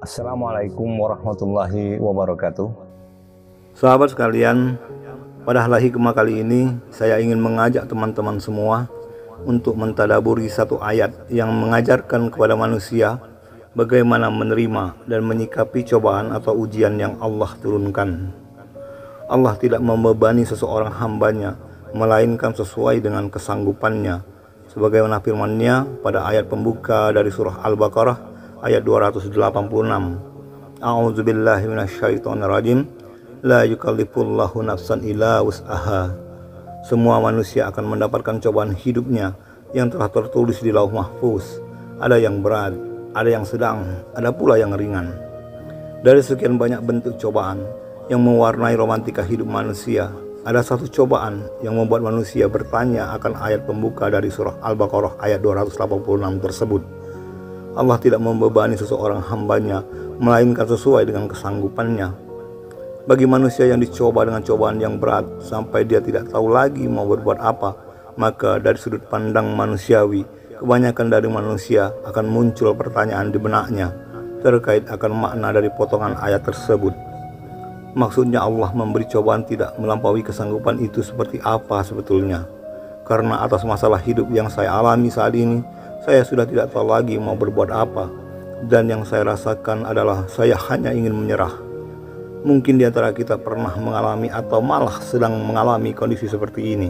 Assalamualaikum warahmatullahi wabarakatuh. Sahabat sekalian, pada halal hikmah kali ini saya ingin mengajak teman-teman semua untuk mentadaburi satu ayat yang mengajarkan kepada manusia bagaimana menerima dan menyikapi cobaan atau ujian yang Allah turunkan. Allah tidak membebani seseorang hambanya, melainkan sesuai dengan kesanggupannya, sebagaimana firman-Nya pada ayat pembuka dari surah Al-Baqarah ayat 286. A'udzubillahi minasyaitonirrajim. La yukallifullahu nafsan illa wus'aha. Semua manusia akan mendapatkan cobaan hidupnya yang telah tertulis di Lauh Mahfuz. Ada yang berat, ada yang sedang, ada pula yang ringan. Dari sekian banyak bentuk cobaan yang mewarnai romantika hidup manusia, ada satu cobaan yang membuat manusia bertanya akan ayat pembuka dari surah Al-Baqarah ayat 286 tersebut. Allah tidak membebani seseorang hambanya, melainkan sesuai dengan kesanggupannya. Bagi manusia yang dicoba dengan cobaan yang berat sampai dia tidak tahu lagi mau berbuat apa, maka dari sudut pandang manusiawi, kebanyakan dari manusia akan muncul pertanyaan di benaknya terkait akan makna dari potongan ayat tersebut. Maksudnya Allah memberi cobaan tidak melampaui kesanggupan itu seperti apa sebetulnya? Karena atas masalah hidup yang saya alami saat ini, saya sudah tidak tahu lagi mau berbuat apa, dan yang saya rasakan adalah saya hanya ingin menyerah. Mungkin di antara kita pernah mengalami atau malah sedang mengalami kondisi seperti ini.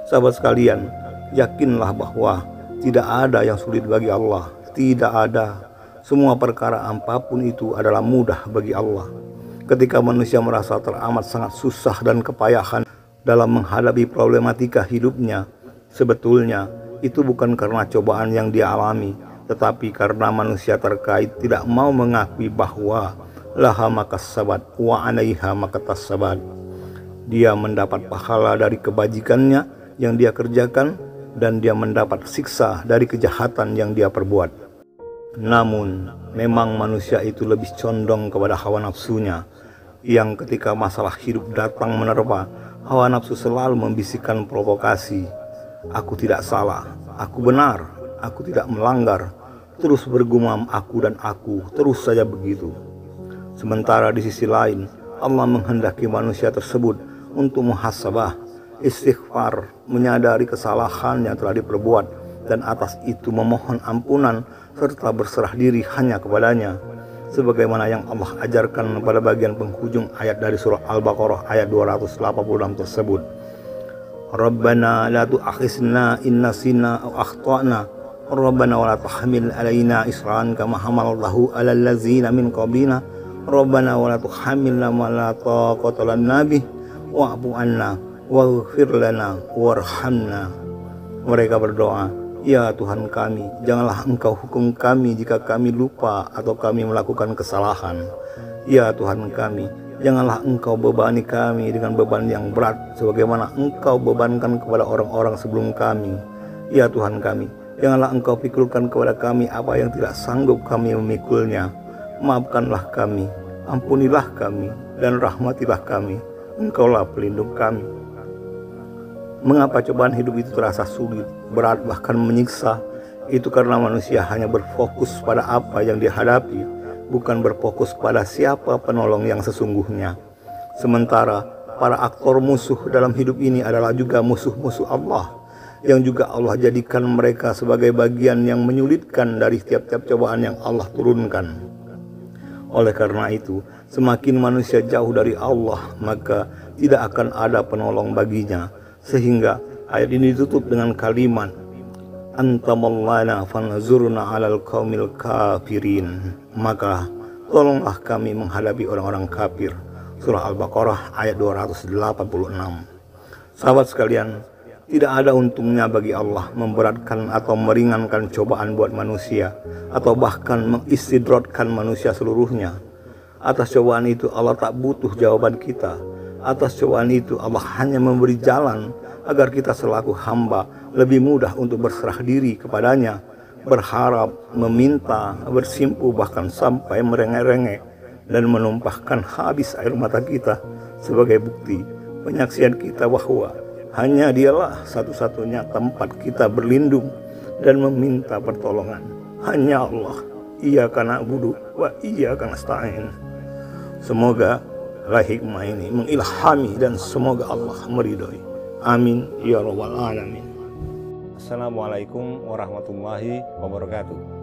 Sahabat sekalian, yakinlah bahwa tidak ada yang sulit bagi Allah. Tidak ada. Semua perkara apapun itu adalah mudah bagi Allah. Ketika manusia merasa teramat sangat susah dan kepayahan dalam menghadapi problematika hidupnya, sebetulnya itu bukan karena cobaan yang dia alami, tetapi karena manusia terkait tidak mau mengakui bahwa laha makassabat wa 'alaiha makatasabat. Dia mendapat pahala dari kebajikannya yang dia kerjakan, dan dia mendapat siksa dari kejahatan yang dia perbuat. Namun, memang manusia itu lebih condong kepada hawa nafsunya, yang ketika masalah hidup datang menerpa, hawa nafsu selalu membisikkan provokasi. Aku tidak salah, aku benar, aku tidak melanggar. Terus bergumam aku dan aku, terus saja begitu. Sementara di sisi lain, Allah menghendaki manusia tersebut untuk muhasabah, istighfar, menyadari kesalahan yang telah diperbuat, dan atas itu memohon ampunan serta berserah diri hanya kepadanya. Sebagaimana yang Allah ajarkan pada bagian penghujung ayat dari surah Al-Baqarah ayat 286 tersebut. Rabbana la tu'akhizna in nasina aw akhtana. Rabbana wa la tahmil alaina isran kama hamaltahu alal ladzina min qablina. Rabbana wa la tuhammilna ma la taqata lana bih wa'fu 'anna waghfir lana warhamna. Mereka berdoa, ya Tuhan kami, janganlah Engkau hukum kami jika kami lupa atau kami melakukan kesalahan. Ya Tuhan kami, janganlah Engkau bebani kami dengan beban yang berat sebagaimana Engkau bebankan kepada orang-orang sebelum kami. Ya Tuhan kami, janganlah Engkau pikulkan kepada kami apa yang tidak sanggup kami memikulnya. Maafkanlah kami, ampunilah kami, dan rahmatilah kami. Engkaulah pelindung kami. Mengapa cobaan hidup itu terasa sulit, berat, bahkan menyiksa? Itu karena manusia hanya berfokus pada apa yang dihadapi, bukan berfokus pada siapa penolong yang sesungguhnya. Sementara para aktor musuh dalam hidup ini adalah juga musuh-musuh Allah, yang juga Allah jadikan mereka sebagai bagian yang menyulitkan dari tiap-tiap cobaan yang Allah turunkan. Oleh karena itu, semakin manusia jauh dari Allah, maka tidak akan ada penolong baginya. Sehingga ayat ini ditutup dengan kalimat antamallana fanzurna alal qaumil kafirin. Maka tolonglah kami menghadapi orang-orang kafir. Surah Al-Baqarah ayat 286. Sahabat sekalian, tidak ada untungnya bagi Allah memberatkan atau meringankan cobaan buat manusia, atau bahkan mengistidrotkan manusia seluruhnya. Atas cobaan itu Allah tak butuh jawaban kita. Atas cobaan itu Allah hanya memberi jalan agar kita selaku hamba lebih mudah untuk berserah diri kepadanya, berharap, meminta, bersimpuh, bahkan sampai merengek-rengek dan menumpahkan habis air mata kita sebagai bukti penyaksian kita bahwa hanya Dialah satu-satunya tempat kita berlindung dan meminta pertolongan. Hanya Allah. iyyaka na'budu wa iyyaka nasta'in. Semoga hikmah ini mengilhami dan semoga Allah meridhoi. Amin ya rabbal alamin. Assalamualaikum warahmatullahi wabarakatuh.